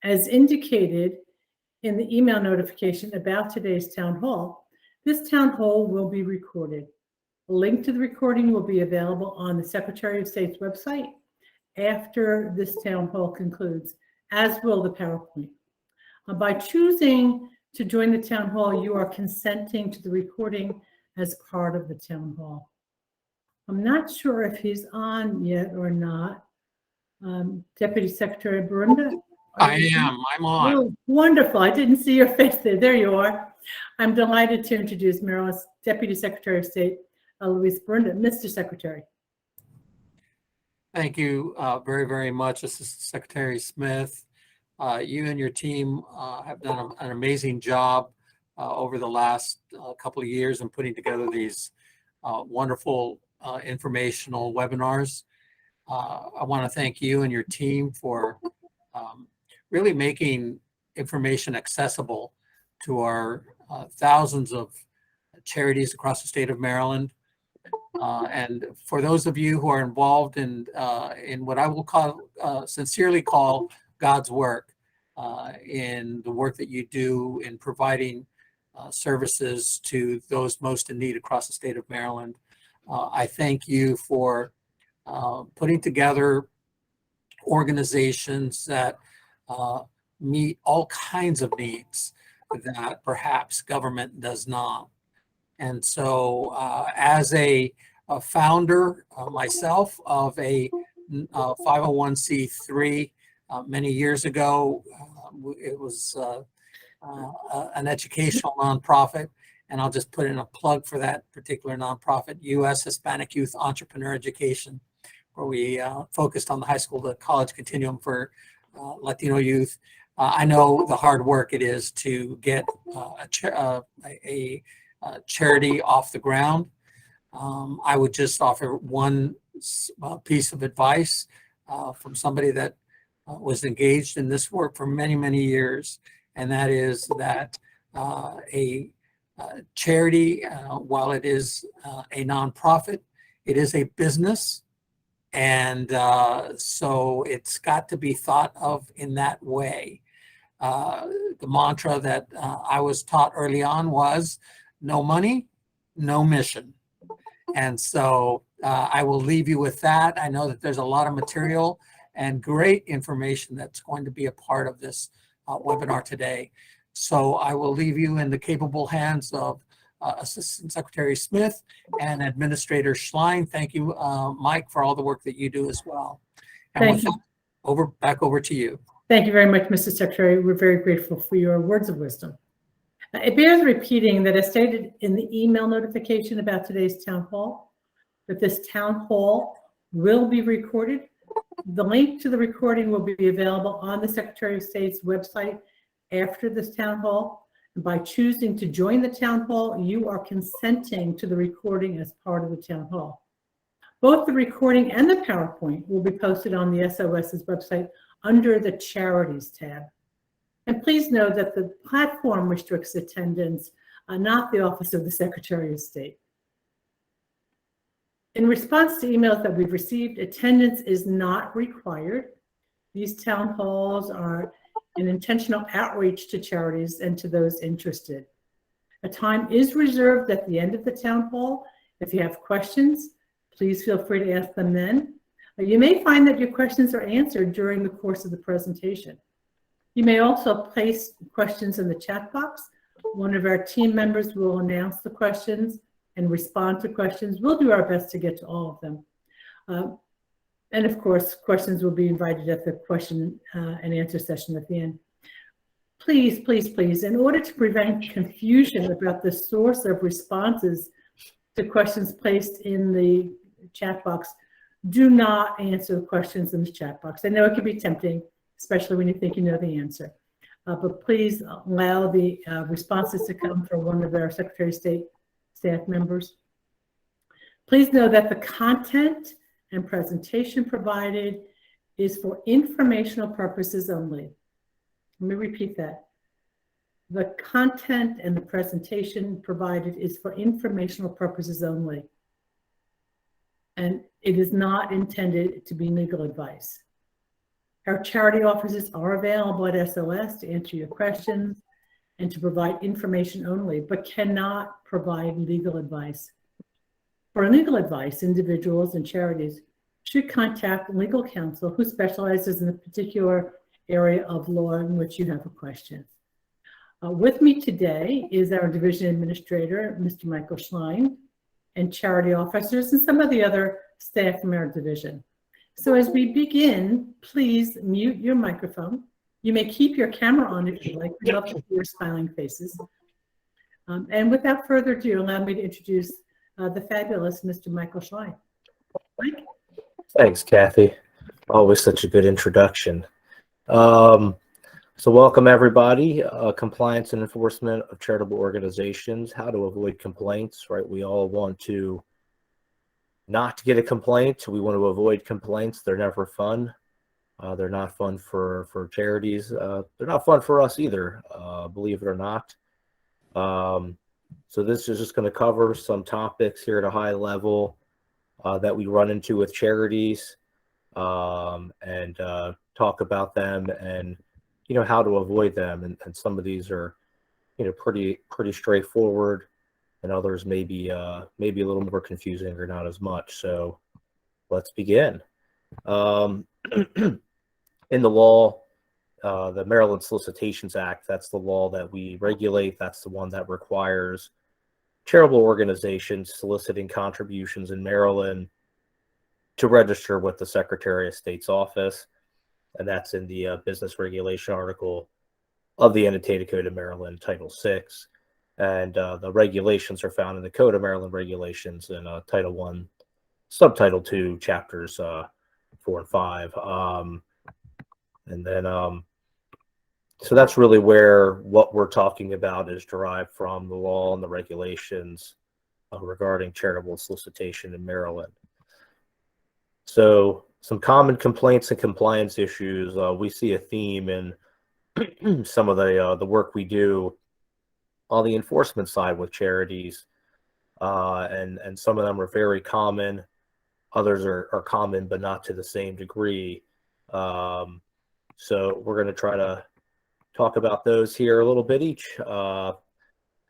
As indicated in the email notification about today's town hall, this town hall will be recorded. A link to the recording will be available on the Secretary of State's website after this town hall concludes, as will the PowerPoint. By choosing to join the town hall, you are consenting to the recording as part of the town hall. I'm not sure if he's on yet or not. Deputy Secretary Brunda? I am. I'm on. Oh, wonderful. I didn't see your face there. There you are. I'm delighted to introduce Maryland's Deputy Secretary of State, Louise Brunda. Mr. Secretary. Thank you very, very much, Assistant Secretary Smith. You and your team have done an amazing job over the last couple of years in putting together these wonderful informational webinars. I want to thank you and your team for really making information accessible to our thousands of charities across the state of Maryland. And for those of you who are involved in what I will sincerely call God's work, in the work that you do in providing services to those most in need across the state of Maryland, I thank you for putting together organizations that meet all kinds of needs that perhaps government does not. And so as a founder myself of a 501c3 many years ago, it was an educational nonprofit, and I'll just put in a plug for that particular nonprofit, U.S. Hispanic Youth Entrepreneur Education, where we focused on the high school to college continuum for Latino youth. I know the hard work it is to get a charity off the ground. I would just offer one piece of advice from somebody that was engaged in this work for many, many years, and that is that a charity, while it is a nonprofit, it is a business. And so it's got to be thought of in that way. The mantra that I was taught early on was no money, no mission. And so I will leave you with that. I know that there's a lot of material and great information that's going to be a part of this webinar today. So I will leave you in the capable hands of Assistant Secretary Smith and Administrator Schlein. Thank you, Mike, for all the work that you do as well. And Thank you. Back over to you. Thank you very much, Mr. Secretary. We're very grateful for your words of wisdom. It bears repeating that as stated in the email notification about today's town hall, that this town hall will be recorded. The link to the recording will be available on the Secretary of State's website after this town hall. And by choosing to join the town hall, you are consenting to the recording as part of the town hall. Both the recording and the PowerPoint will be posted on the SOS's website under the Charities tab. And please know that the platform restricts attendance, not the Office of the Secretary of State. In response to emails that we've received, attendance is not required. These town halls are an intentional outreach to charities and to those interested. A time is reserved at the end of the town hall. If you have questions, please feel free to ask them then. You may find that your questions are answered during the course of the presentation. You may also place questions in the chat box. One of our team members will announce the questions and respond to questions. We'll do our best to get to all of them. And of course, questions will be invited at the question and answer session at the end. Please, please, please, in order to prevent confusion about the source of responses to questions placed in the chat box, do not answer the questions in the chat box. I know it can be tempting, especially when you think you know the answer. But please allow the responses to come from one of our Secretary of State staff members. Please know that the content and presentation provided is for informational purposes only. Let me repeat that. The content and the presentation provided is for informational purposes only. And it is not intended to be legal advice. Our charity offices are available at SOS to answer your questions and to provide information only, but cannot provide legal advice. For legal advice, individuals and charities should contact legal counsel who specializes in a particular area of law in which you have a question. With me today is our division administrator, Mr. Michael Schlein, and charity officers and some of the other staff from our division. So as we begin, please mute your microphone. You may keep your camera on if you like. We love to see your smiling faces. And without further ado, allow me to introduce the fabulous Mr. Michael Schlein. Mike? Thanks, Kathy. Always such a good introduction. So welcome everybody. Compliance and enforcement of charitable organizations, how to avoid complaints, right? We all want to not get a complaint. We want to avoid complaints. They're never fun. They're not fun for charities. They're not fun for us either, believe it or not. So this is just going to cover some topics here at a high level that we run into with charities, and talk about them and how to avoid them. And some of these are pretty straightforward, and others maybe a little more confusing or not as much. So let's begin. In the law, the Maryland Solicitations Act, that's the law that we regulate. That's the one that requires charitable organizations soliciting contributions in Maryland to register with the Secretary of State's office. And that's in the business regulation article of the Annotated Code of Maryland, Title VI. And the regulations are found in the Code of Maryland Regulations in Title I, Subtitle II, Chapters 4 and 5. And then, so that's really where what we're talking about is derived from, the law and the regulations regarding charitable solicitation in Maryland. So some common complaints and compliance issues. We see a theme in some of the work we do on the enforcement side with charities, and some of them are very common. Others are common, but not to the same degree. So we're going to try to talk about those here a little bit each.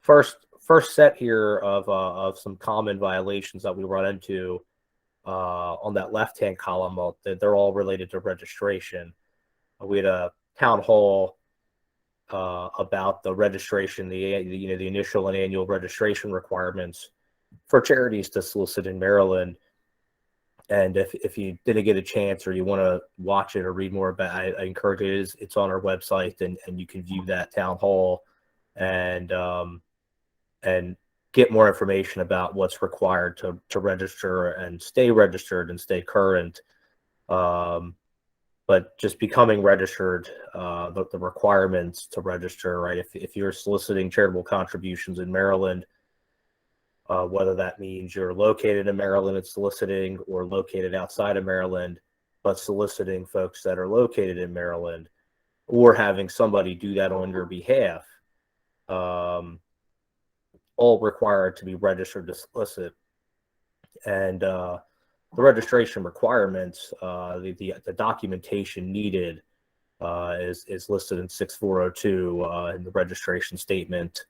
First set here of some common violations that we run into on that left-hand column. They're all related to registration. We had a town hall about the registration, the initial and annual registration requirements for charities to solicit in Maryland. And if you didn't get a chance or you want to watch it or read more about it, I encourage it. It's on our website, and you can view that town hall and get more information about what's required to register and stay registered and stay current. But just becoming registered, the requirements to register, right? If you're soliciting charitable contributions in Maryland, whether that means you're located in Maryland and soliciting, or located outside of Maryland, but soliciting folks that are located in Maryland, or having somebody do that on your behalf, all required to be registered to solicit. And the registration requirements, the documentation needed is listed in 6402 in the registration statement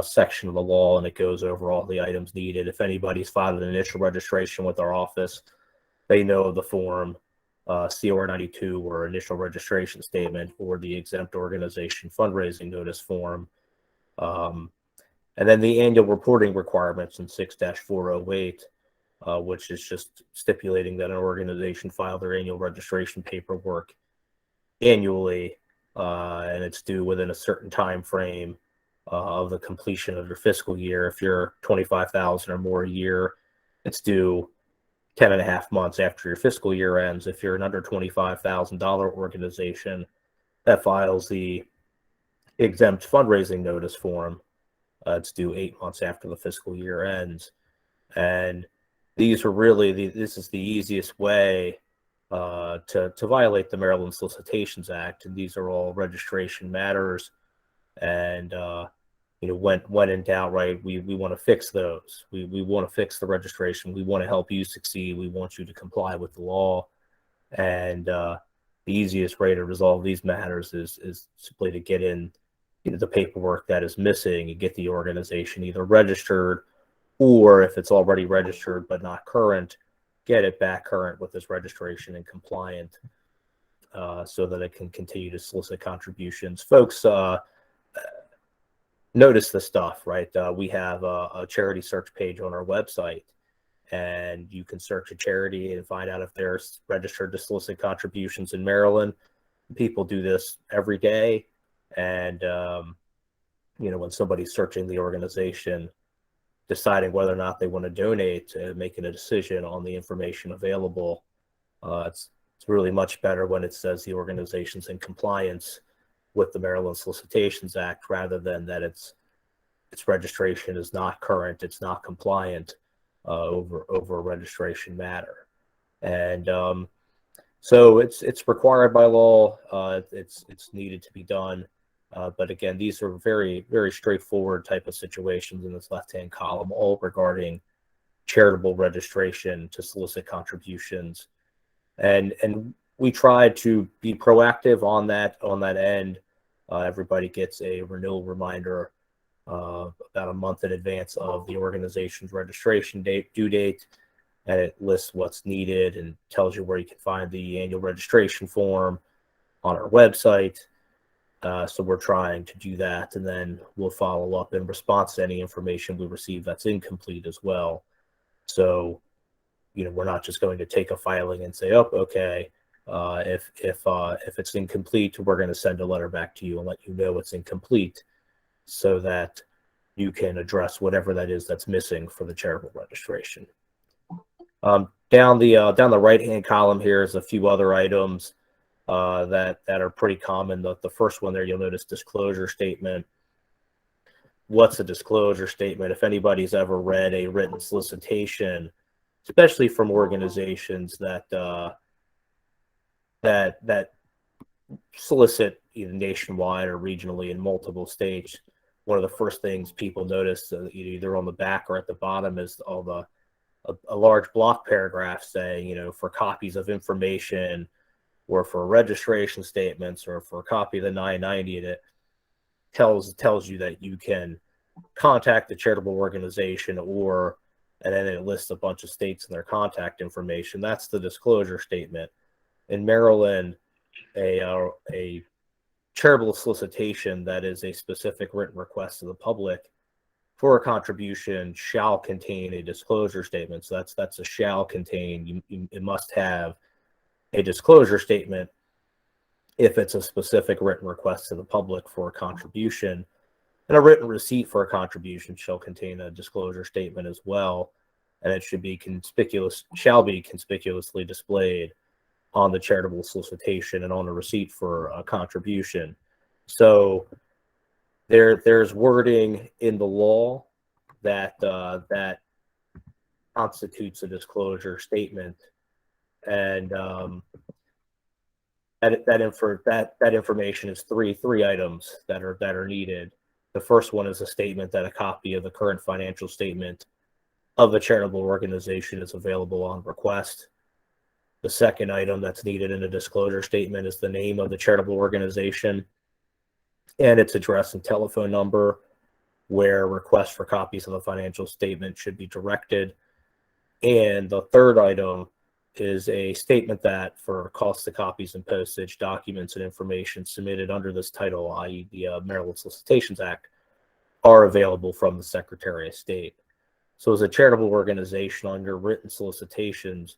section of the law, and it goes over all the items needed. If anybody's filed an initial registration with our office, they know of the form COR 92 or initial registration statement, or the exempt organization fundraising notice form. And then the annual reporting requirements in 6-408, which is just stipulating that an organization file their annual registration paperwork annually, and it's due within a certain time frame of the completion of your fiscal year. If you're 25,000 or more a year, it's due 10.5 months after your fiscal year ends. If you're an under $25,000 organization that files the exempt fundraising notice form, it's due 8 months after the fiscal year ends. And these are really this is the easiest way to violate the Maryland Solicitations Act, and these are all registration matters. And when in doubt, right, we want to fix those. We want to fix the registration. We want to help you succeed. We want you to comply with the law. And the easiest way to resolve these matters is simply to get in the paperwork that is missing and get the organization either registered, or if it's already registered but not current, get it back current with its registration and compliant, so that it can continue to solicit contributions. Folks, notice the stuff, right? We have a charity search page on our website, and you can search a charity and find out if they're registered to solicit contributions in Maryland. People do this every day. And, when somebody's searching the organization, deciding whether or not they want to donate, making a decision on the information available, it's really much better when it says the organization's in compliance with the Maryland Solicitations Act, rather than that its registration is not current, it's not compliant, over a registration matter. And so it's required by law. It's needed to be done. But again, these are very, very straightforward type of situations in this left-hand column, all regarding charitable registration to solicit contributions. And we try to be proactive on that end. Everybody gets a renewal reminder about a month in advance of the organization's registration due date, and it lists what's needed and tells you where you can find the annual registration form on our website. So we're trying to do that, and then we'll follow up in response to any information we receive that's incomplete as well. So, we're not just going to take a filing and say, oh, okay, if it's incomplete, we're going to send a letter back to you and let you know it's incomplete, so that you can address whatever that is that's missing for the charitable registration. Down the right-hand column here is a few other items that are pretty common. The first one there, you'll notice disclosure statement. What's a disclosure statement? If anybody's ever read a written solicitation, especially from organizations that solicit either nationwide or regionally in multiple states, one of the first things people notice, either on the back or at the bottom, is a large block paragraph saying, for copies of information, or for registration statements, or for a copy of the 990, and it tells you that you can contact the charitable organization, and then it lists a bunch of states and their contact information. That's the disclosure statement. In Maryland, a charitable solicitation that is a specific written request to the public for a contribution shall contain a disclosure statement. So that's a shall contain. You must have a disclosure statement if it's a specific written request to the public for a contribution. And a written receipt for a contribution shall contain a disclosure statement as well, and it shall be conspicuously displayed on the charitable solicitation and on the receipt for a contribution. So there's wording in the law that constitutes a disclosure statement, and that information is three items that are needed. The first one is a statement that a copy of the current financial statement of the charitable organization is available on request. The second item that's needed in a disclosure statement is the name of the charitable organization and its address and telephone number, where requests for copies of the financial statement should be directed. And the third item is a statement that for costs of copies and postage, documents and information submitted under this title, i.e. the Maryland Solicitations Act, are available from the Secretary of State. So as a charitable organization, on your written solicitations,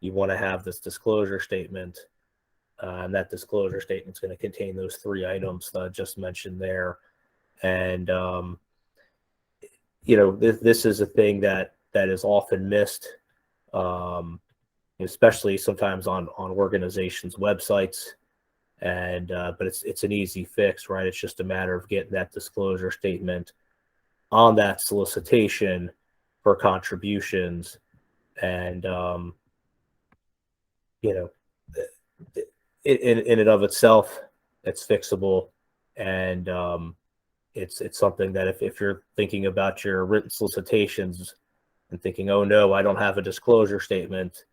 you want to have this disclosure statement, and that disclosure statement is going to contain those three items that I just mentioned there. And this is a thing that is often missed, especially sometimes on organizations' websites. And but it's an easy fix, right? It's just a matter of getting that disclosure statement on that solicitation for contributions, and in and of itself, it's fixable. And it's something that if you're thinking about your written solicitations and thinking, oh no, I don't have a disclosure statement,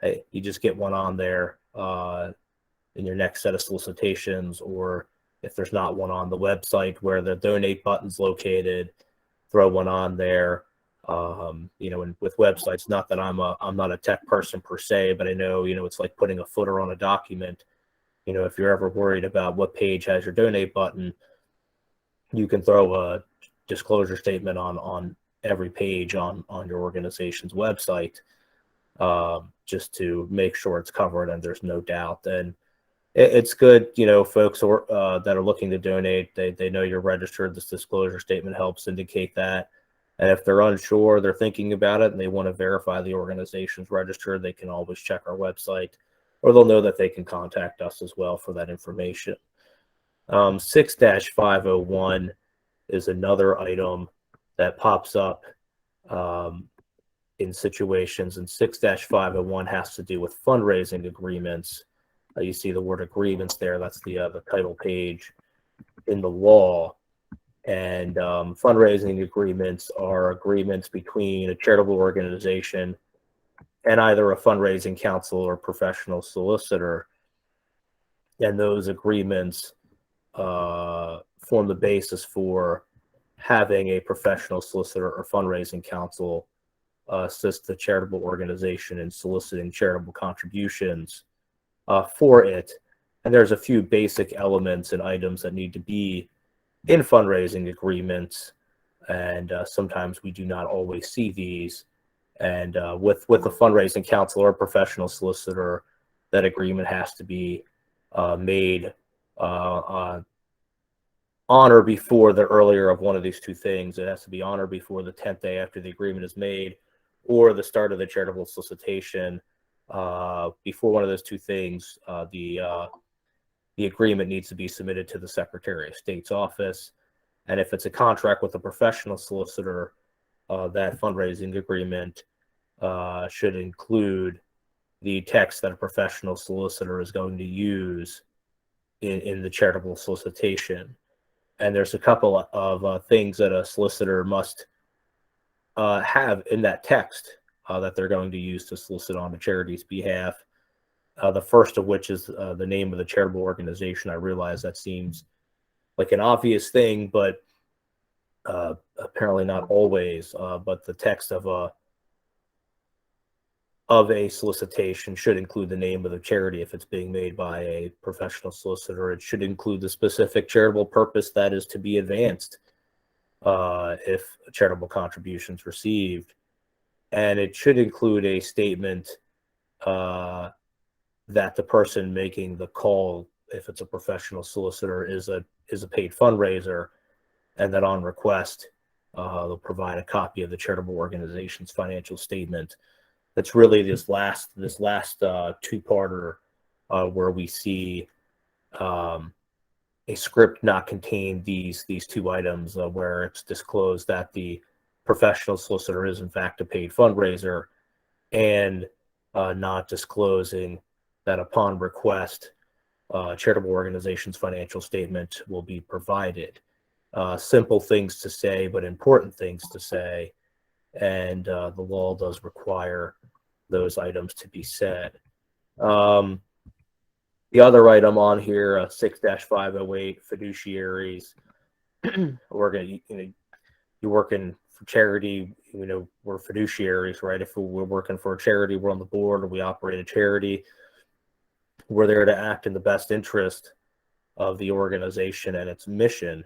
hey, you just get one on there in your next set of solicitations, or if there's not one on the website where the donate button's located, throw one on there. And with websites, not that I'm not a tech person per se, but I know, it's like putting a footer on a document. If you're ever worried about what page has your donate button, you can throw a disclosure statement on every page on your organization's website, just to make sure it's covered and there's no doubt. And it's good, folks that are looking to donate, they know you're registered. This disclosure statement helps indicate that. And if they're unsure, they're thinking about it, and they want to verify the organization's registered, they can always check our website, or they'll know that they can contact us as well for that information. 6-501 is another item that pops up in situations, and 6-501 has to do with fundraising agreements. You see the word agreements there. That's the title page in the law. And fundraising agreements are agreements between a charitable organization and either a fundraising counsel or professional solicitor. And those agreements form the basis for having a professional solicitor or fundraising counsel assist the charitable organization in soliciting charitable contributions for it. And there's a few basic elements and items that need to be in fundraising agreements, and sometimes we do not always see these. And with a fundraising counsel or professional solicitor, that agreement has to be made on or before the earlier of one of these two things. It has to be on or before the 10th day after the agreement is made, or the start of the charitable solicitation. Before one of those two things, the agreement needs to be submitted to the Secretary of State's office. And if it's a contract with a professional solicitor, that fundraising agreement should include the text that a professional solicitor is going to use in the charitable solicitation. And there's a couple of things that a solicitor must have in that text that they're going to use to solicit on the charity's behalf. The first of which is the name of the charitable organization. I realize that seems like an obvious thing, but apparently not always. But the text of a solicitation should include the name of the charity if it's being made by a professional solicitor. It should include the specific charitable purpose that is to be advanced if charitable contributions received. And it should include a statement that the person making the call, if it's a professional solicitor, is a paid fundraiser, and that on request they'll provide a copy of the charitable organization's financial statement. That's really this last two-parter where we see a script not contain these two items, where it's disclosed that the professional solicitor is in fact a paid fundraiser, and not disclosing that upon request, charitable organization's financial statement will be provided. Simple things to say, but important things to say. And the law does require those items to be said. The other item on here, 6-508, fiduciaries. You're working for charity, we're fiduciaries, right? If we're working for a charity, we're on the board, or we operate a charity, we're there to act in the best interest of the organization and its mission.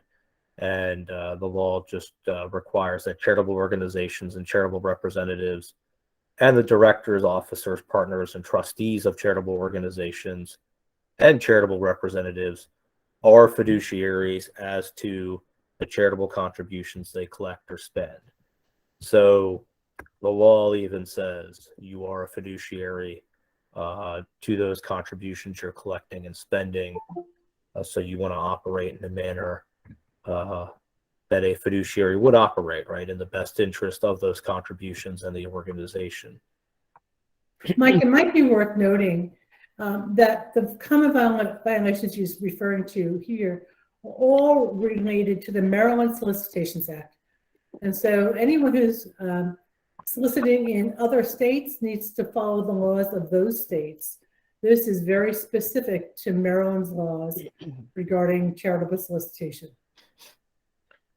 And the law just requires that charitable organizations and charitable representatives and the directors, officers, partners, and trustees of charitable organizations and charitable representatives are fiduciaries as to the charitable contributions they collect or spend. So the law even says you are a fiduciary to those contributions you're collecting and spending. So you want to operate in a manner that a fiduciary would operate, right, in the best interest of those contributions and the organization. Mike, it might be worth noting that the common violations he's referring to here are all related to the Maryland Solicitations Act. And so anyone who's Soliciting in other states needs to follow the laws of those states. This is very specific to Maryland's laws regarding charitable solicitation.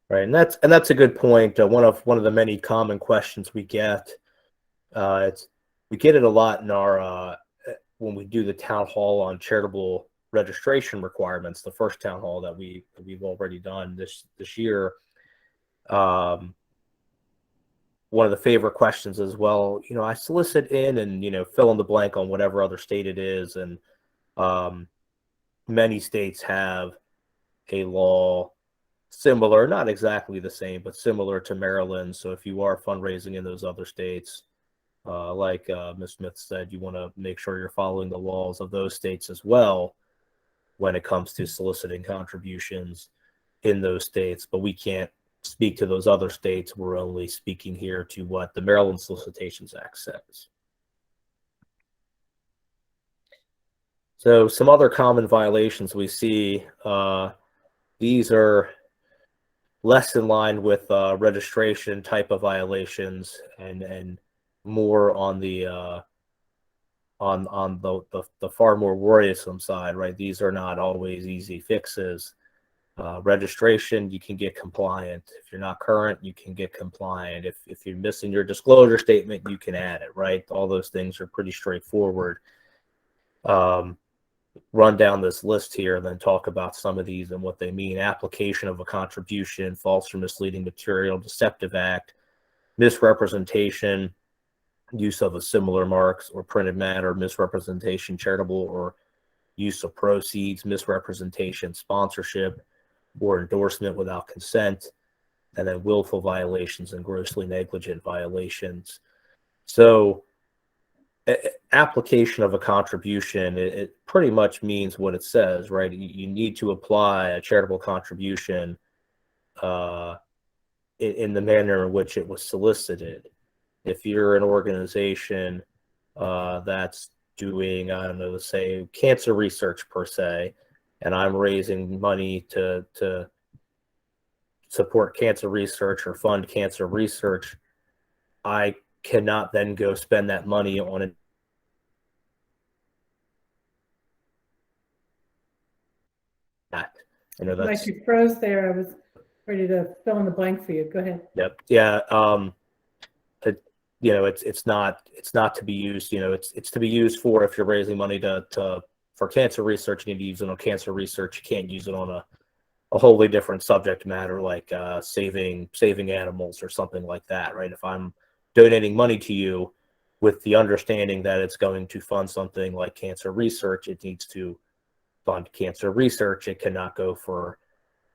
Right, and that's a good point. One of the many common questions we get. We get it a lot in our when we do the town hall on charitable registration requirements. The first town hall that we've already done this year. One of the favorite questions is, well, I solicit in and fill in the blank on whatever other state it is, and many states have a law similar, not exactly the same, but similar to Maryland. So if you are fundraising in those other states, like Ms. Smith said, you want to make sure you're following the laws of those states as well when it comes to soliciting contributions in those states. But we can't speak to those other states. We're only speaking here to what the Maryland Solicitations Act says. So some other common violations we see, these are less in line with registration type of violations and more on the far more worrisome side, right? These are not always easy fixes. Registration, you can get compliant. If you're not current, you can get compliant. If you're missing your disclosure statement, you can add it, right? All those things are pretty straightforward. Run down this list here and then talk about some of these and what they mean. Application of a contribution, false or misleading material, Deceptive Act, misrepresentation, use of a similar marks or printed matter, misrepresentation, charitable or use of proceeds, misrepresentation, sponsorship or endorsement without consent, and then willful violations and grossly negligent violations. So application of a contribution, it pretty much means what it says, right? You need to apply a charitable contribution in the manner in which it was solicited. If you're an organization that's doing, I don't know, let's say cancer research per se, and I'm raising money to support cancer research or fund cancer research, I cannot then go spend that money on an act. I know that's Like you froze there. I was ready to fill in the blank for you. Go ahead. Yep. Yeah. It's not to be used. It's to be used for if you're raising money for cancer research. You need to use it on cancer research. You can't use it on a wholly different subject matter like saving animals or something like that, right? If I'm donating money to you with the understanding that it's going to fund something like cancer research, it needs to fund cancer research. It cannot go for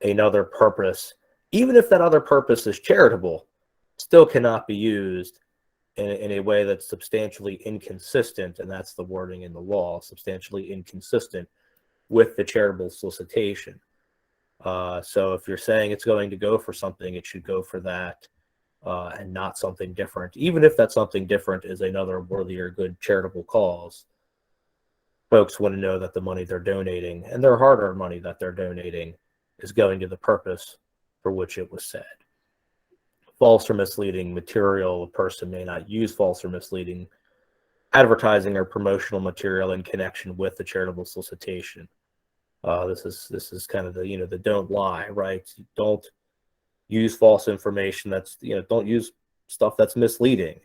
another purpose, even if that other purpose is charitable, still cannot be used in a way that's substantially inconsistent, and that's the wording in the law, substantially inconsistent with the charitable solicitation. So if you're saying it's going to go for something, it should go for that and not something different, even if that something different is another worthy or good charitable cause. Folks want to know that the money they're donating, and their hard-earned money that they're donating, is going to the purpose for which it was said. False or misleading material, a person may not use false or misleading advertising or promotional material in connection with the charitable solicitation. This is kind of the don't lie, right? Don't use false information. Don't use stuff that's misleading.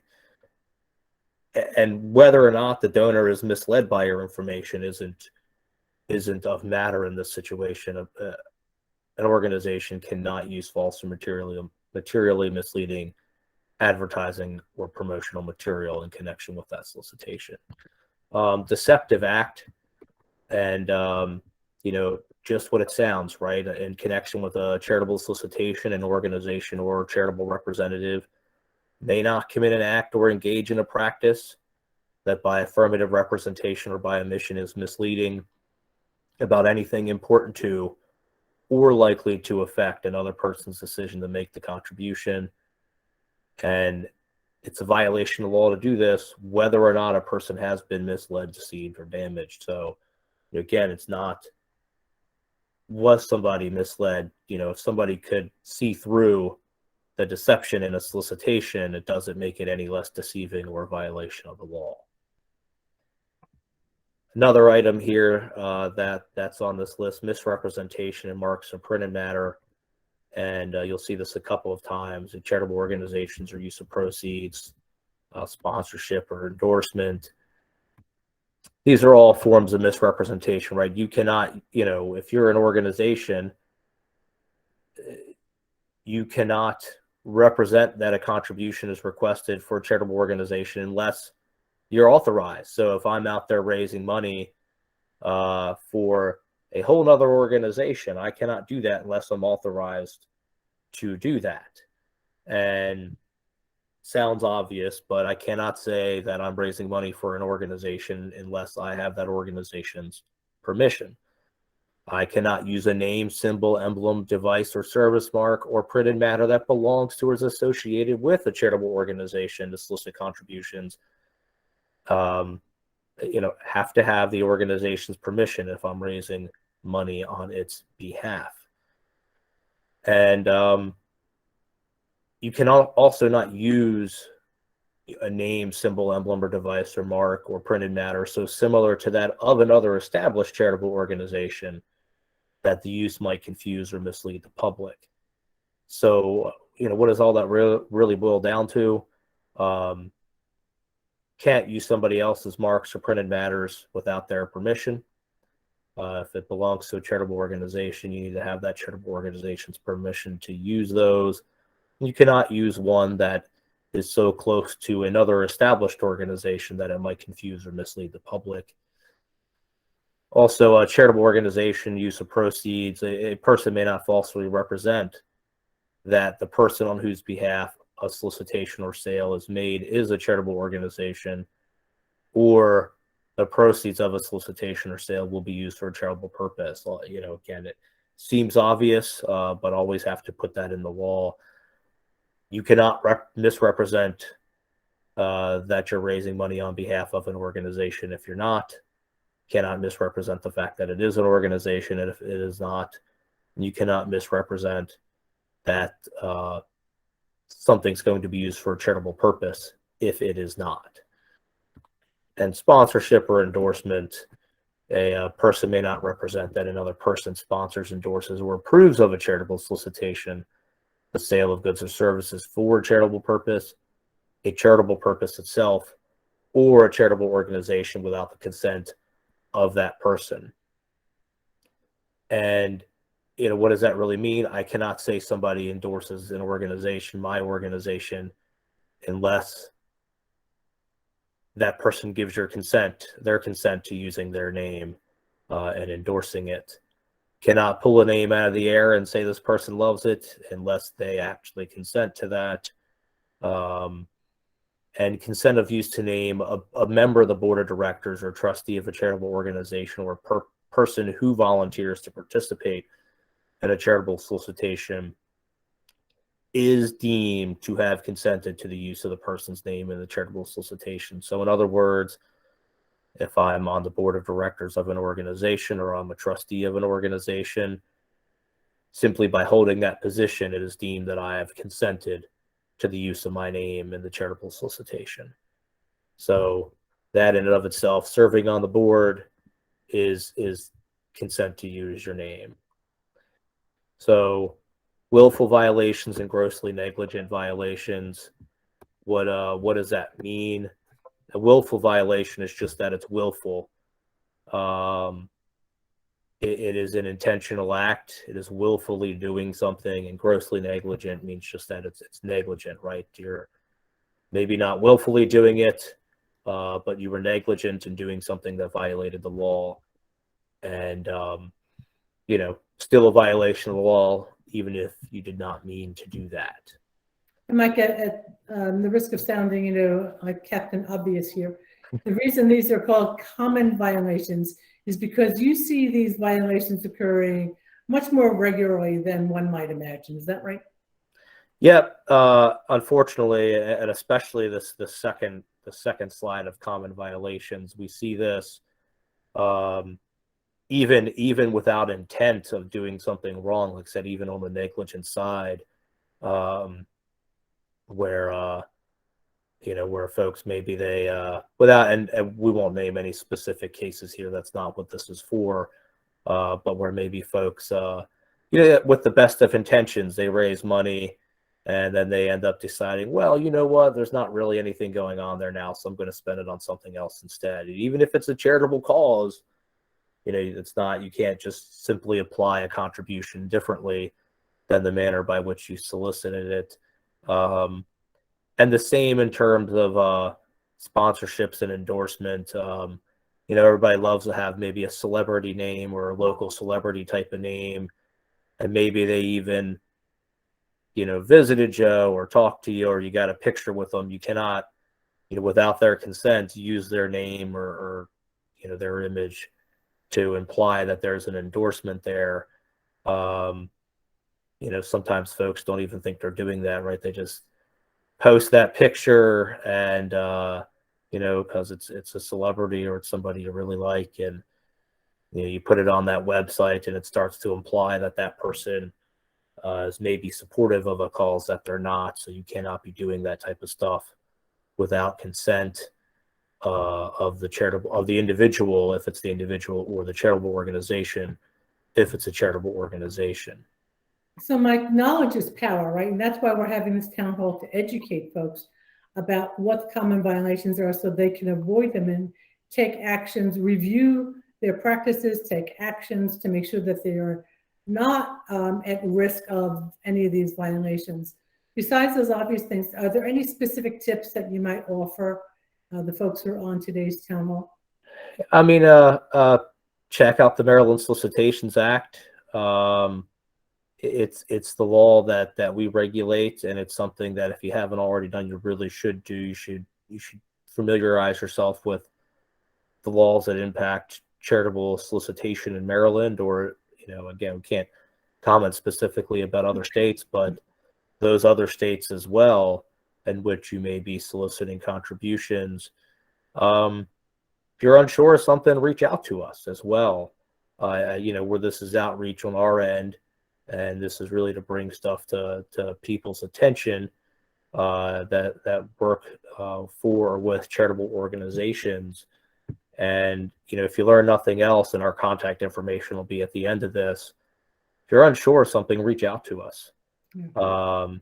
And whether or not the donor is misled by your information isn't of matter in this situation. An organization cannot use false or materially misleading advertising or promotional material in connection with that solicitation. Deceptive Act, and just what it sounds, right? In connection with a charitable solicitation, an organization or charitable representative may not commit an act or engage in a practice that by affirmative representation or by omission is misleading about anything important to or likely to affect another person's decision to make the contribution. And it's a violation of law to do this, whether or not a person has been misled, deceived, or damaged. So again, it's not, was somebody misled? If somebody could see through the deception in a solicitation, it doesn't make it any less deceiving or a violation of the law. Another item here that's on this list: misrepresentation in marks and printed matter. And you'll see this a couple of times in charitable organizations, or use of proceeds, sponsorship or endorsement. These are all forms of misrepresentation, right? You cannot, if you're an organization, you cannot represent that a contribution is requested for a charitable organization unless you're authorized. So if I'm out there raising money for a whole nother organization, I cannot do that unless I'm authorized to do that. And sounds obvious, but I cannot say that I'm raising money for an organization unless I have that organization's permission. I cannot use a name, symbol, emblem, device, or service mark or printed matter that belongs to or is associated with a charitable organization to solicit contributions. Have to have the organization's permission if I'm raising money on its behalf. And you can also not use a name, symbol, emblem, or device, or mark, or printed matter so similar to that of another established charitable organization that the use might confuse or mislead the public. So, what does all that really boil down to? Can't use somebody else's marks or printed matters without their permission. If it belongs to a charitable organization, you need to have that charitable organization's permission to use those. You cannot use one that is so close to another established organization that it might confuse or mislead the public. Also, a charitable organization use of proceeds. A person may not falsely represent that the person on whose behalf a solicitation or sale is made is a charitable organization, or the proceeds of a solicitation or sale will be used for a charitable purpose. Again, it seems obvious, but always have to put that in the law. You cannot misrepresent that you're raising money on behalf of an organization if you're not. Cannot misrepresent the fact that it is an organization if it is not. You cannot misrepresent that something's going to be used for a charitable purpose if it is not. And sponsorship or endorsement, a person may not represent that another person sponsors, endorses, or approves of a charitable solicitation, the sale of goods or services for a charitable purpose, a charitable purpose itself, or a charitable organization without the consent of that person. And what does that really mean? I cannot say somebody endorses an organization, my organization, unless that person gives their consent to using their name and endorsing it. Cannot pull a name out of the air and say this person loves it unless they actually consent to that. And consent of use to name a member of the board of directors or trustee of a charitable organization or person who volunteers to participate in a charitable solicitation is deemed to have consented to the use of the person's name in the charitable solicitation. So in other words, if I'm on the board of directors of an organization or I'm a trustee of an organization, simply by holding that position, it is deemed that I have consented to the use of my name in the charitable solicitation. So that in and of itself, serving on the board is consent to use your name. So willful violations and grossly negligent violations, what does that mean? A willful violation is just that it's willful. It is an intentional act. It is willfully doing something, and grossly negligent means just that it's negligent, right? You're maybe not willfully doing it, but you were negligent in doing something that violated the law, and still a violation of the law, even if you did not mean to do that. I might get at the risk of sounding, like Captain Obvious here. The reason these are called common violations is because you see these violations occurring much more regularly than one might imagine. Is that right? Yep. Unfortunately, and especially the second slide of common violations, we see this even without intent of doing something wrong. Like I said, even on the negligent side, where where folks maybe they without and we won't name any specific cases here. That's not what this is for. But where maybe folks with the best of intentions, they raise money and then they end up deciding, well, you know what, there's not really anything going on there now, so I'm going to spend it on something else instead. Even if it's a charitable cause, it's not, you can't just simply apply a contribution differently than the manner by which you solicited it. And the same in terms of sponsorships and endorsement. Everybody loves to have maybe a celebrity name or a local celebrity type of name, and maybe they even visited Joe or talked to you, or you got a picture with them. You cannot, without their consent, use their name or their image to imply that there's an endorsement there. Sometimes folks don't even think they're doing that, right? They just post that picture and because it's a celebrity or it's somebody you really like, and you put it on that website and it starts to imply that that person is maybe supportive of a cause that they're not. So you cannot be doing that type of stuff without consent of the individual, if it's the individual, or the charitable organization, if it's a charitable organization. So Mike, knowledge is power, right? And that's why we're having this town hall, to educate folks about what common violations are so they can avoid them and take actions, review their practices, take actions to make sure that they are not at risk of any of these violations. Besides those obvious things, are there any specific tips that you might offer the folks who are on today's town hall? I mean, check out the Maryland Solicitations Act. It's the law that we regulate, and it's something that if you haven't already done, you really should do. You should familiarize yourself with the laws that impact charitable solicitation in Maryland, or again, we can't comment specifically about other states, but those other states as well, in which you may be soliciting contributions. If you're unsure of something, reach out to us as well. Where this is outreach on our end, and this is really to bring stuff to people's attention that work for or with charitable organizations. And if you learn nothing else, and our contact information will be at the end of this. If you're unsure of something, reach out to us. So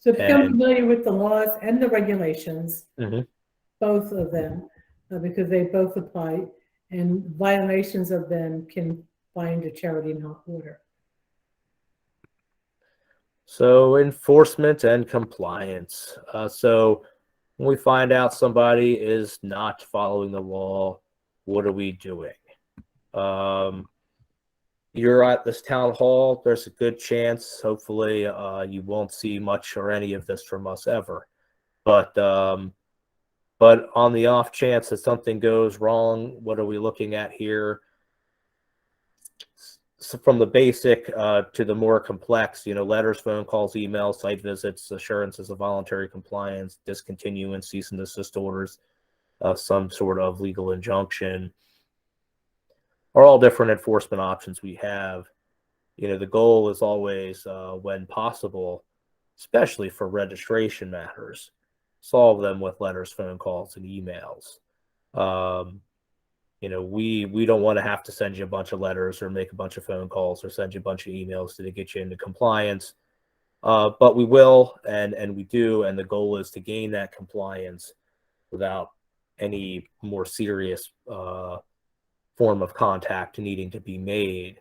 become familiar with the laws and the regulations, both of them, because they both apply, and violations of them can find a charity in hot water. So enforcement and compliance. So when we find out somebody is not following the law, what are we doing? You're at this town hall, there's a good chance, hopefully, you won't see much or any of this from us ever. But on the off chance that something goes wrong, what are we looking at here? So from the basic to the more complex, letters, phone calls, emails, site visits, assurances of voluntary compliance, discontinuance, cease and desist orders, some sort of legal injunction, are all different enforcement options we have. The goal is always, when possible, especially for registration matters, solve them with letters, phone calls, and emails. We don't want to have to send you a bunch of letters or make a bunch of phone calls or send you a bunch of emails to get you into compliance. But we will, and we do, and the goal is to gain that compliance without any more serious form of contact needing to be made.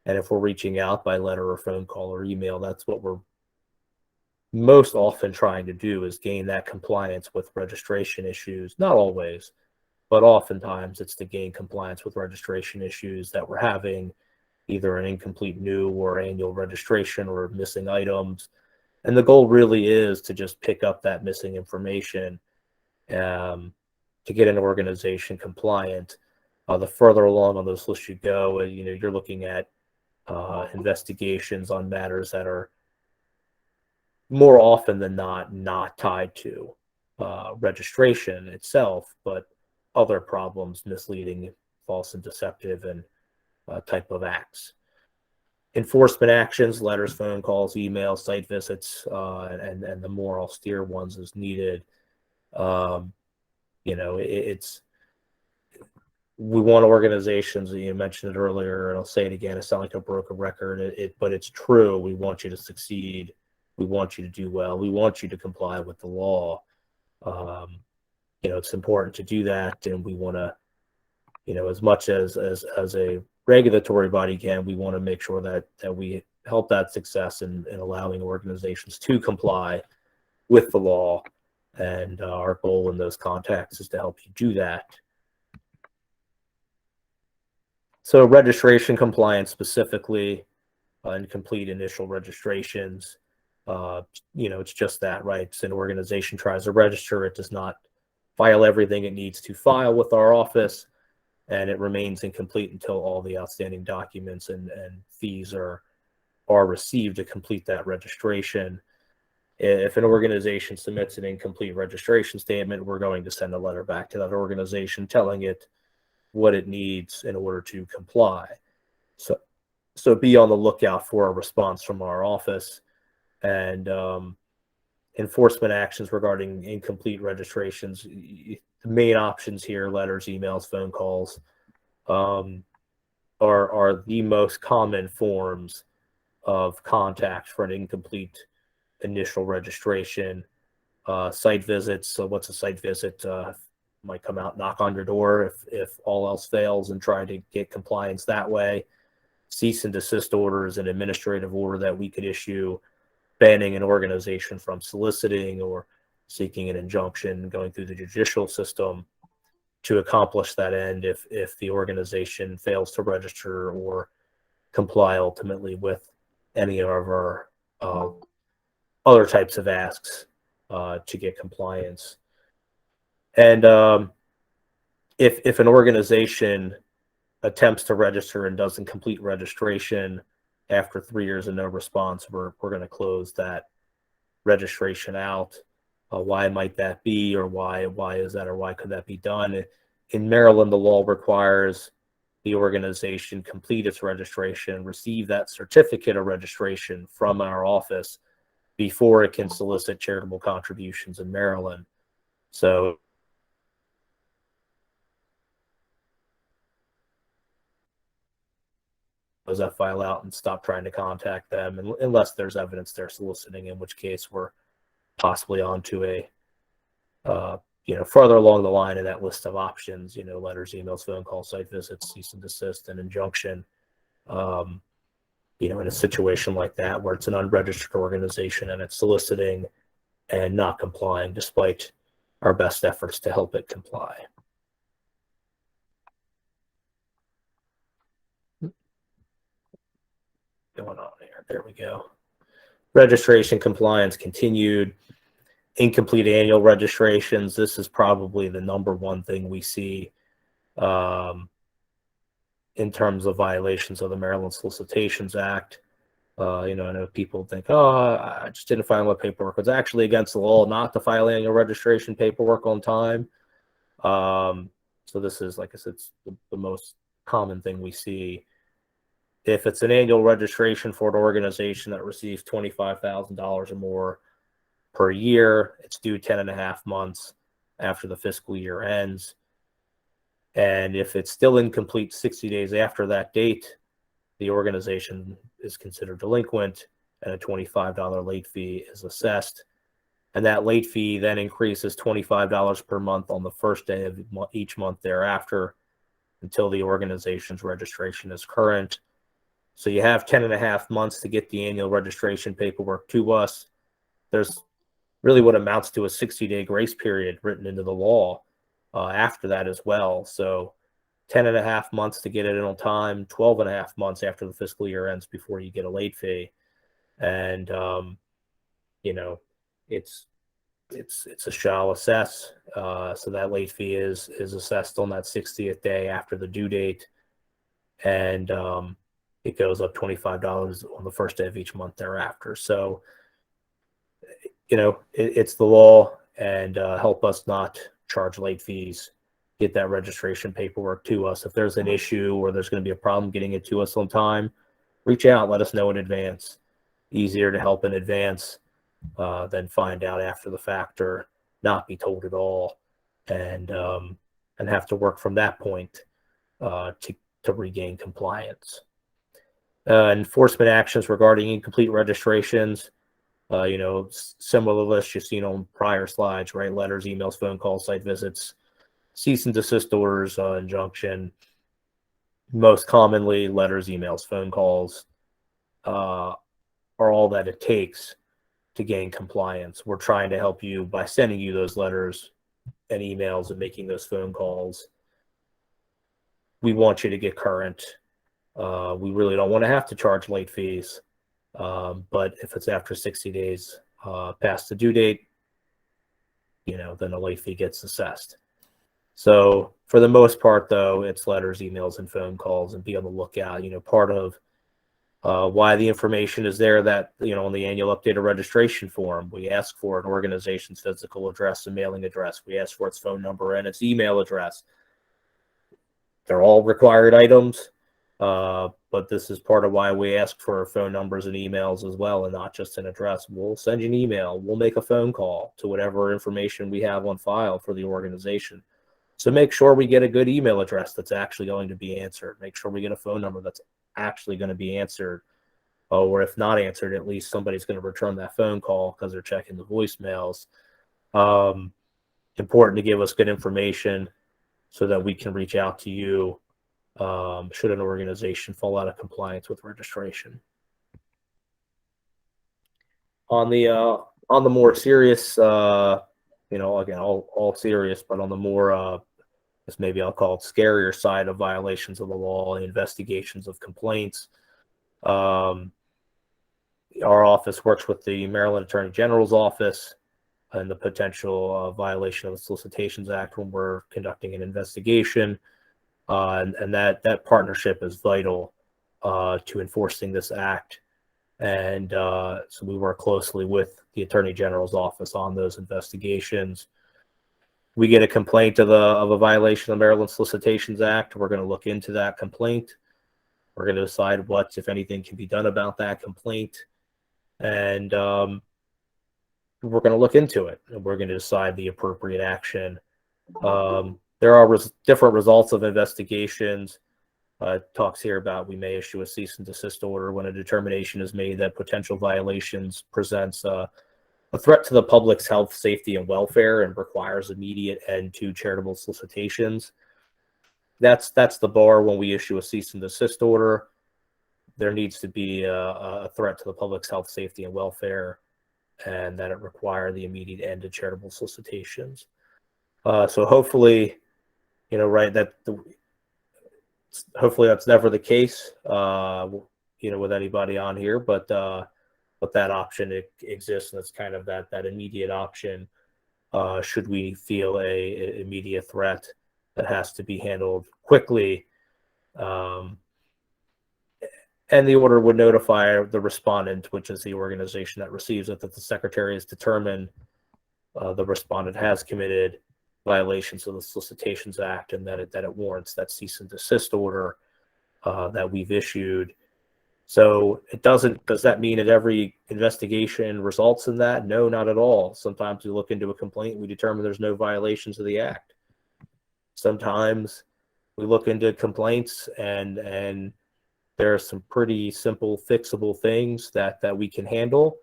And if we're reaching out by letter or phone call or email, that's what we're most often trying to do, is gain that compliance with registration issues. Not always, but oftentimes it's to gain compliance with registration issues that we're having, either an incomplete new or annual registration or missing items. And the goal really is to just pick up that missing information to get an organization compliant. The further along on those lists you go, you're looking at investigations on matters that are more often than not tied to registration itself, but other problems, misleading, false and deceptive, and type of acts. Enforcement actions, letters, phone calls, emails, site visits, and the more austere ones as needed. We want organizations, you mentioned it earlier, and I'll say it again, it sounds like a broken record, but it's true. We want you to succeed. We want you to do well. We want you to comply with the law. It's important to do that, and we want to, as much as a regulatory body can, we want to make sure that we help that success in allowing organizations to comply with the law. And our goal in those contexts is to help you do that. So registration compliance specifically, incomplete initial registrations, it's just that, right? So an organization tries to register, it does not file everything it needs to file with our office, and it remains incomplete until all the outstanding documents and fees are received to complete that registration. If an organization submits an incomplete registration statement, we're going to send a letter back to that organization telling it what it needs in order to comply. So be on the lookout for a response from our office. And enforcement actions regarding incomplete registrations, the main options here, letters, emails, phone calls, are the most common forms of contact for an incomplete initial registration. Site visits. So what's a site visit? Might come out, knock on your door if all else fails, and try to get compliance that way. Cease and desist orders, an administrative order that we could issue banning an organization from soliciting or seeking an injunction, going through the judicial system to accomplish that end if the organization fails to register or comply ultimately with any of our other types of asks to get compliance. And if an organization attempts to register and doesn't complete registration after 3 years and no response, we're going to close that registration out. Why might that be, or why is that, or why could that be done? In Maryland, the law requires the organization complete its registration, receive that certificate of registration from our office before it can solicit charitable contributions in Maryland. So close that file out and stop trying to contact them unless there's evidence they're soliciting, in which case we're possibly onto a further along the line in that list of options, letters, emails, phone calls, site visits, cease and desist, and injunction. In a situation like that where it's an unregistered organization and it's soliciting and not complying despite our best efforts to help it comply. Going on here. There we go. Registration compliance continued. Incomplete annual registrations. This is probably the number one thing we see in terms of violations of the Maryland Solicitations Act. I know people think, I just didn't file my paperwork. It's actually against the law not to file annual registration paperwork on time. So this is, like I said, it's the most common thing we see. If it's an annual registration for an organization that receives $25,000 or more per year, it's due 10.5 months after the fiscal year ends. And if it's still incomplete 60 days after that date, the organization is considered delinquent and a $25 late fee is assessed. And that late fee then increases $25 per month on the first day of each month thereafter until the organization's registration is current. So you have 10.5 months to get the annual registration paperwork to us. There's really what amounts to a 60-day grace period written into the law after that as well. So 10.5 months to get it in on time, 12.5 months after the fiscal year ends before you get a late fee. And, it's a shall assess. So that late fee is assessed on that 60th day after the due date. And it goes up $25 on the first day of each month thereafter. So, it's the law, and help us not charge late fees. Get that registration paperwork to us. If there's an issue or there's going to be a problem getting it to us on time, reach out, let us know in advance. Easier to help in advance than find out after the fact or not be told at all, and have to work from that point to regain compliance. Enforcement actions regarding incomplete registrations. Similar lists you've seen on prior slides, right? Letters, emails, phone calls, site visits, cease and desist orders, injunction. Most commonly, letters, emails, phone calls are all that it takes to gain compliance. We're trying to help you by sending you those letters and emails and making those phone calls. We want you to get current. We really don't want to have to charge late fees. But if it's after 60 days past the due date, then a late fee gets assessed. So for the most part, though, it's letters, emails, and phone calls, and be on the lookout. Part of why the information is there that, on the annual updated registration form, we ask for an organization's physical address and mailing address. We ask for its phone number and its email address. They're all required items. But this is part of why we ask for phone numbers and emails as well, and not just an address. We'll send you an email. We'll make a phone call to whatever information we have on file for the organization. So make sure we get a good email address that's actually going to be answered. Make sure we get a phone number that's actually going to be answered. Or if not answered, at least somebody's going to return that phone call because they're checking the voicemails. Important to give us good information so that we can reach out to you should an organization fall out of compliance with registration. On the more serious, again, all serious, but on the more, maybe I'll call it scarier side of violations of the law, investigations of complaints. Our office works with the Maryland Attorney General's office and the potential violation of the Solicitations Act when we're conducting an investigation. And that partnership is vital to enforcing this act. And so we work closely with the Attorney General's office on those investigations. We get a complaint of a violation of the Maryland Solicitations Act. We're going to look into that complaint. We're going to decide what, if anything, can be done about that complaint. And we're going to look into it, and we're going to decide the appropriate action. There are different results of investigations. It talks here about we may issue a cease and desist order when a determination is made that potential violations presents a threat to the public's health, safety, and welfare and requires immediate end to charitable solicitations. That's the bar when we issue a cease and desist order. There needs to be a threat to the public's health, safety, and welfare, and that it require the immediate end to charitable solicitations. So hopefully, hopefully that's never the case, with anybody on here, but that option exists, and it's kind of that immediate option should we feel a immediate threat that has to be handled quickly. And the order would notify the respondent, which is the organization that receives it, that the secretary has determined the respondent has committed violations of the Solicitations Act, and that it warrants that cease and desist order that we've issued. So does that mean that every investigation results in that? No, not at all. Sometimes we look into a complaint, we determine there's no violations of the act. Sometimes we look into complaints and there are some pretty simple fixable things that we can handle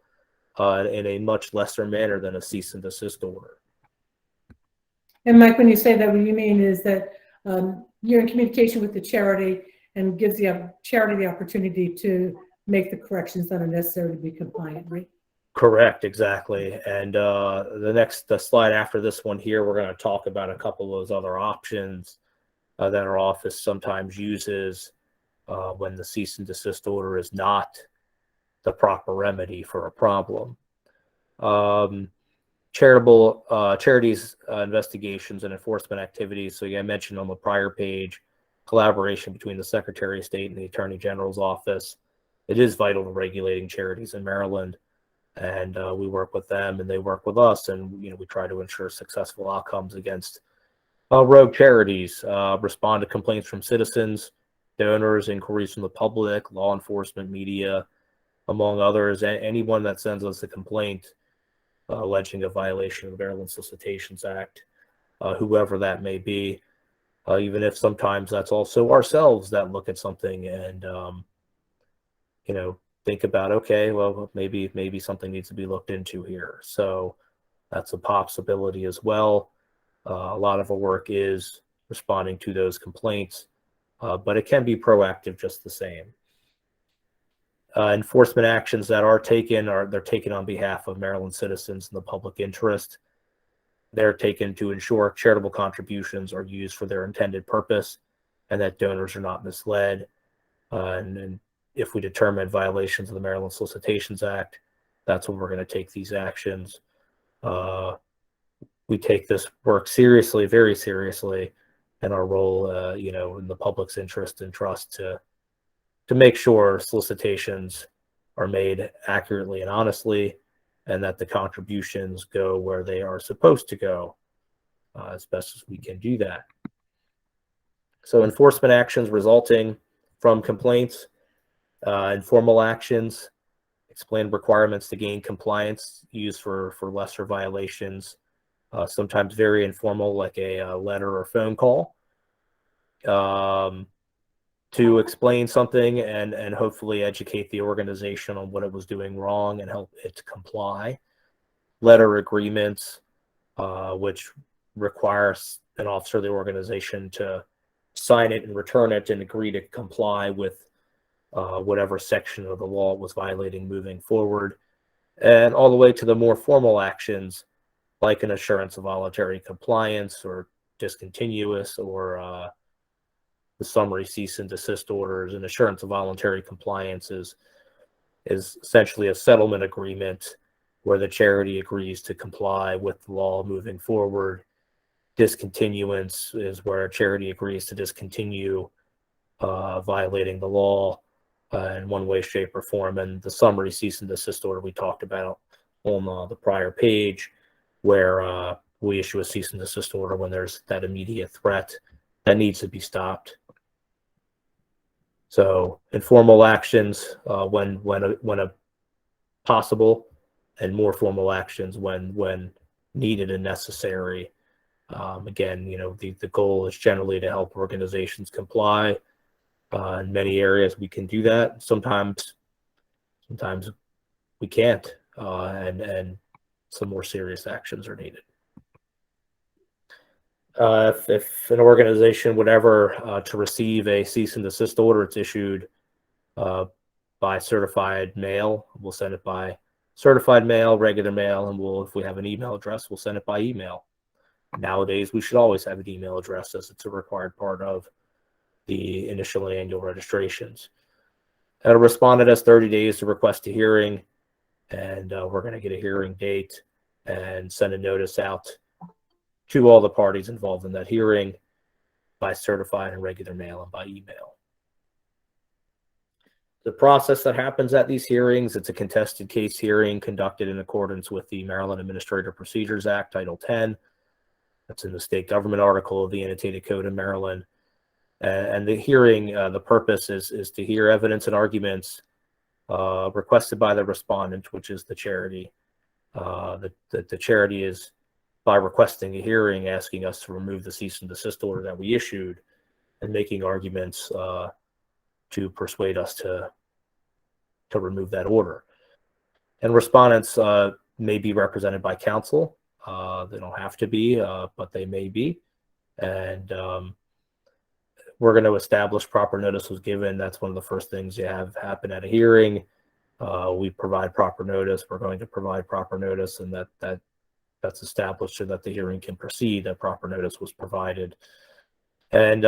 in a much lesser manner than a cease and desist order. And Mike, when you say that, what you mean is that you're in communication with the charity and gives the charity the opportunity to make the corrections that are necessary to be compliant, right? Correct, exactly. And the slide after this one here, we're going to talk about a couple of those other options that our office sometimes uses when the cease and desist order is not the proper remedy for a problem. Charities investigations and enforcement activities. So I mentioned on the prior page, collaboration between the Secretary of State and the Attorney General's office. It is vital to regulating charities in Maryland, and we work with them and they work with us, and we try to ensure successful outcomes against rogue charities, respond to complaints from citizens donors, inquiries from the public, law enforcement, media, among others. Anyone that sends us a complaint alleging a violation of the Maryland Solicitations Act, whoever that may be, even if sometimes that's also ourselves that look at something and, think about, okay, well, maybe something needs to be looked into here. So that's a possibility as well. A lot of our work is responding to those complaints, but it can be proactive just the same. Enforcement actions that are taken they're taken on behalf of Maryland citizens in the public interest. They're taken to ensure charitable contributions are used for their intended purpose and that donors are not misled. And if we determine violations of the Maryland Solicitations Act, that's when we're going to take these actions. We take this work seriously, very seriously, and our role, in the public's interest and trust to make sure solicitations are made accurately and honestly, and that the contributions go where they are supposed to go, as best as we can do that. So enforcement actions resulting from complaints, informal actions, explain requirements to gain compliance, used for lesser violations, sometimes very informal, like a letter or phone call, to explain something and hopefully educate the organization on what it was doing wrong and help it to comply. Letter agreements, which requires an officer of the organization to sign it and return it and agree to comply with whatever section of the law it was violating moving forward, and all the way to the more formal actions like an assurance of voluntary compliance or discontinuous or the summary cease and desist orders. An assurance of voluntary compliance is essentially a settlement agreement where the charity agrees to comply with the law moving forward. Discontinuance is where a charity agrees to discontinue violating the law in one way, shape, or form. And the summary cease and desist order we talked about on the prior page, where we issue a cease and desist order when there's that immediate threat that needs to be stopped. So informal actions when possible, and more formal actions when needed and necessary. Again, the goal is generally to help organizations comply. In many areas we can do that. Sometimes we can't, and some more serious actions are needed. If an organization would ever to receive a cease and desist order, it's issued by certified mail. We'll send it by certified mail, regular mail, and if we have an email address, we'll send it by email. Nowadays, we should always have an email address, as it's a required part of the initial and annual registrations. A respondent has 30 days to request a hearing, and we're going to get a hearing date and send a notice out to all the parties involved in that hearing by certified and regular mail and by email. The process that happens at these hearings, it's a contested case hearing conducted in accordance with the Maryland Administrative Procedures Act, Title 10. That's in the state government article of the Annotated Code of Maryland. And the hearing, the purpose is to hear evidence and arguments requested by the respondent, which is the charity. The charity is, by requesting a hearing, asking us to remove the cease and desist order that we issued and making arguments to persuade us to remove that order. And respondents may be represented by counsel. They don't have to be, but they may be. And we're going to establish proper notice was given. That's one of the first things you have happen at a hearing. We provide proper notice. We're going to provide proper notice, and that's established so that the hearing can proceed, that proper notice was provided. And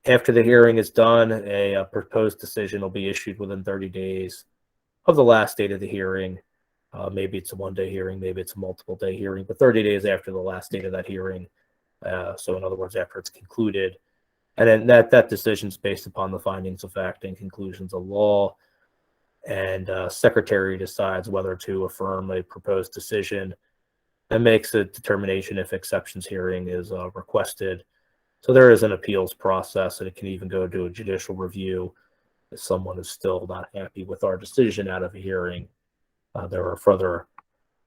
after the hearing is done, a proposed decision will be issued within 30 days of the last date of the hearing. Maybe it's a one-day hearing, maybe it's a multiple-day hearing, but 30 days after the last date of that hearing. So in other words, after it's concluded. And then that decision is based upon the findings of fact and conclusions of law. And secretary decides whether to affirm a proposed decision and makes a determination if exceptions hearing is requested. So there is an appeals process, and it can even go to a judicial review if someone is still not happy with our decision out of a hearing. There are further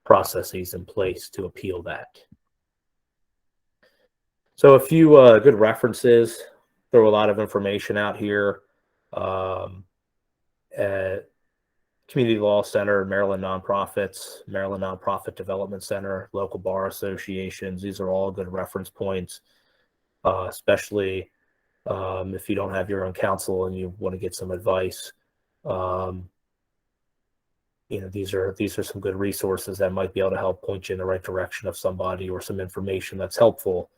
processes in place to appeal that. So a few good references. Throw a lot of information out here. Community Law Center, Maryland Nonprofits, Maryland Nonprofit Development Center, local bar associations. These are all good reference points, especially if you don't have your own counsel and you want to get some advice. These are some good resources that might be able to help point you in the right direction of somebody, or some information that's helpful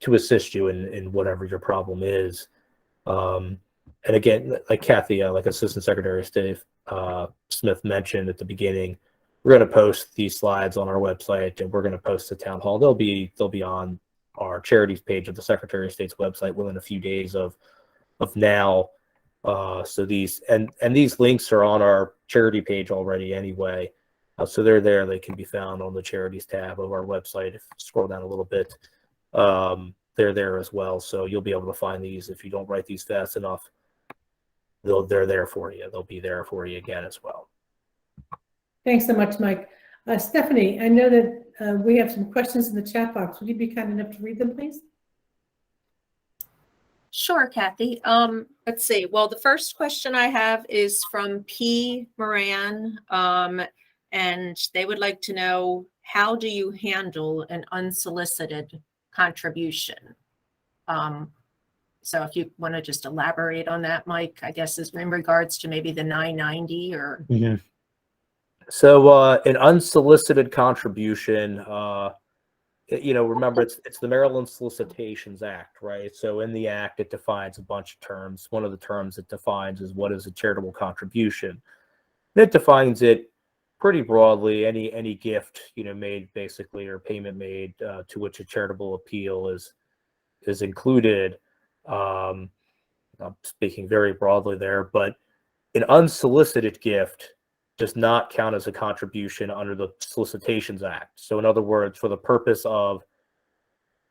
to assist you in whatever your problem is. And again, like Kathy, like Assistant Secretary of State Smith mentioned at the beginning, we're going to post these slides on our website, and we're going to post to Town Hall. They'll be on our charities page of the Secretary of State's website within a few days of now. So these links are on our charity page already anyway. So they're there. They can be found on the charities tab of our website. If you scroll down a little bit, they're there as well. So you'll be able to find these. If you don't write these fast enough, they're there for you. They'll be there for you again as well. Thanks so much, Mike. Stephanie, I know that we have some questions in the chat box. Would you be kind enough to read them, please? Sure, Kathy. Let's see. Well, the first question I have is from P. Moran, and they would like to know, how do you handle an unsolicited contribution? So if you want to just elaborate on that, Mike, I guess is in regards to maybe the 990 or. Mm-hmm. So an unsolicited contribution, remember it's the Maryland Solicitations Act, right? So in the act, it defines a bunch of terms. One of the terms it defines is what is a charitable contribution. And it defines it pretty broadly. Any gift, made basically, or payment made to which a charitable appeal is included. I'm speaking very broadly there, but an unsolicited gift does not count as a contribution under the Solicitations Act. So in other words, for the purpose of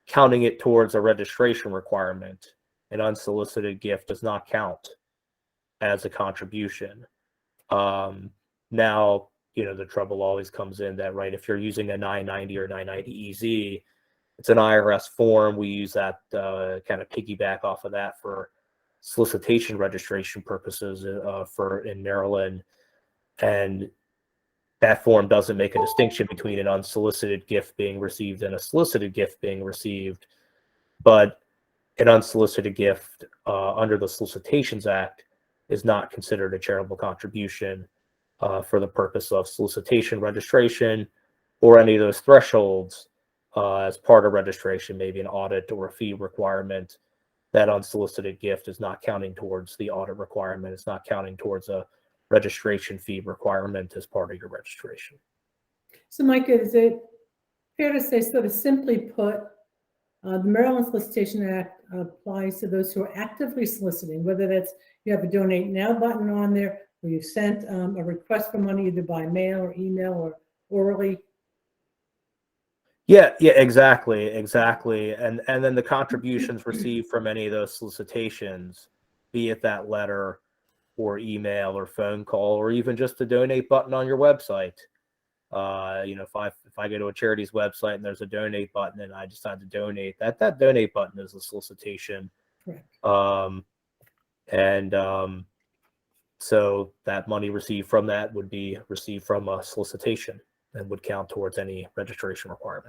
counting it towards a registration requirement, an unsolicited gift does not count as a contribution. Now, the trouble always comes in that, right, if you're using a 990 or 990 EZ, it's an IRS form. We use that kind of piggyback off of that for solicitation registration purposes in Maryland. And that form doesn't make a distinction between an unsolicited gift being received and a solicited gift being received. But an unsolicited gift under the Solicitations Act is not considered a charitable contribution for the purpose of solicitation registration or any of those thresholds as part of registration, maybe an audit or a fee requirement. That unsolicited gift is not counting towards the audit requirement. It's not counting towards a registration fee requirement as part of your registration. So, Mike, is it fair to say, sort of simply put, the Maryland Solicitation Act applies to those who are actively soliciting, whether that's you have a donate now button on there, or you've sent a request for money either by mail or email or orally? Yeah, exactly. And then the contributions received from any of those solicitations, be it that letter or email or phone call, or even just the donate button on your website. If I go to a charity's website and there's a donate button and I decide to donate, that donate button is a solicitation. Correct. So that money received from that would be received from a solicitation and would count towards any registration requirement.